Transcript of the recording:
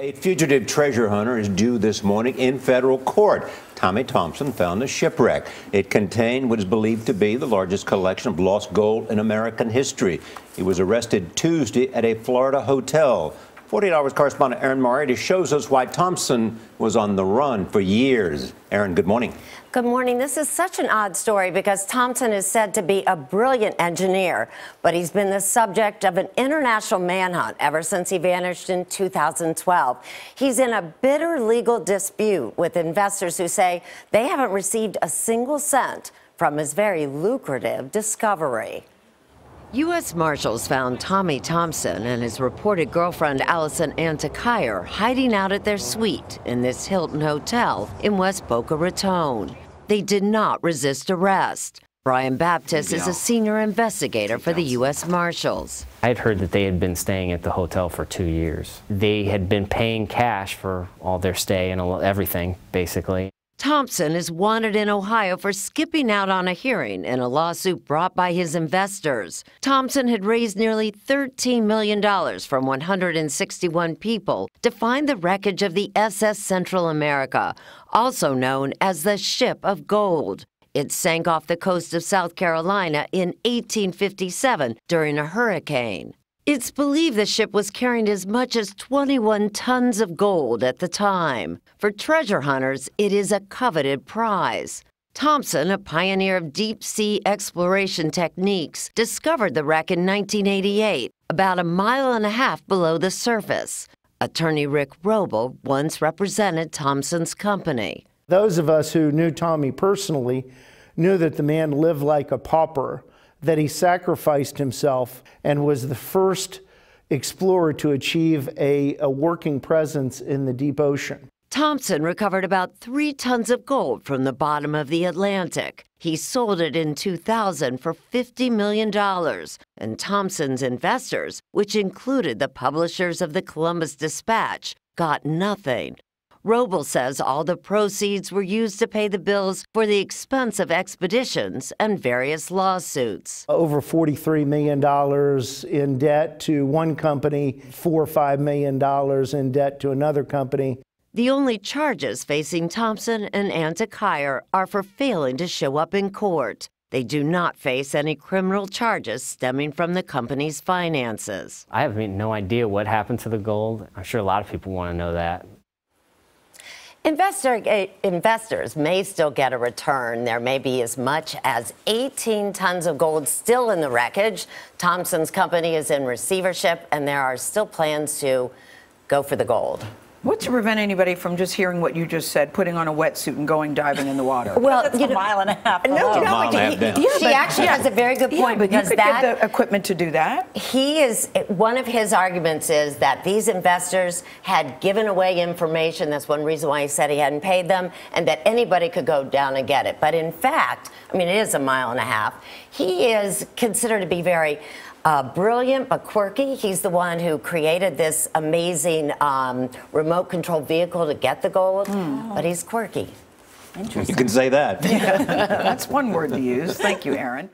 A fugitive treasure hunter is due this morning in federal court. Tommy Thompson found a shipwreck. It contained what is believed to be the largest collection of lost gold in American history. He was arrested Tuesday at a Florida hotel. 48 Hours correspondent Erin Moriarty shows us why Thompson was on the run for years. Erin, good morning. Good morning. This is such an odd story because Thompson is said to be a brilliant engineer, but he's been the subject of an international manhunt ever since he vanished in 2012. He's in a bitter legal dispute with investors who say they haven't received a single cent from his very lucrative discovery. U.S. Marshals found Tommy Thompson and his reported girlfriend Allison Antikyre hiding out at their suite in this Hilton hotel in West Boca Raton. They did not resist arrest. Brian Baptist is a senior investigator for the U.S. Marshals. I had heard that they had been staying at the hotel for 2 years. They had been paying cash for all their stay and everything, basically. Thompson is wanted in Ohio for skipping out on a hearing in a lawsuit brought by his investors. Thompson had raised nearly $13 million from 161 people to find the wreckage of the SS Central America, also known as the Ship of Gold. It sank off the coast of South Carolina in 1857 during a hurricane. It's believed the ship was carrying as much as 21 tons of gold at the time. For treasure hunters, it is a coveted prize. Thompson, a pioneer of deep-sea exploration techniques, discovered the wreck in 1988, about a mile and a half below the surface. Attorney Rick Roble once represented Thompson's company. Those of us who knew Tommy personally knew that the man lived like a pauper, that he sacrificed himself and was the first explorer to achieve a working presence in the deep ocean. Thompson recovered about 3 tons of gold from the bottom of the Atlantic. He sold it in 2000 for $50 million, and Thompson's investors, which included the publishers of the Columbus Dispatch, got nothing. Roble says all the proceeds were used to pay the bills for the expensive expeditions and various lawsuits. Over $43 million in debt to one company, $4 or $5 million in debt to another company. The only charges facing Thompson and Antikyre are for failing to show up in court. They do not face any criminal charges stemming from the company's finances. I have no idea what happened to the gold. I'm sure a lot of people want to know that. Investors may still get a return. There may be as much as 18 tons of gold still in the wreckage. Thompson's company is in receivership, and there are still plans to go for the gold. What's to prevent anybody from just hearing what you just said, putting on a wetsuit and going diving in the water? Well, that's a mile and a half. She actually has a very good point, because you could get the equipment to do that. One of his arguments is that these investors had given away information. That's one reason why he said he hadn't paid them, and that anybody could go down and get it. But in fact, I mean, it is a mile and a half. He is considered to be very brilliant but quirky. He's the one who created this amazing remote control vehicle to get the gold, but he's quirky. Interesting. You can say that. Yeah. That's one word to use. Thank you, Erin.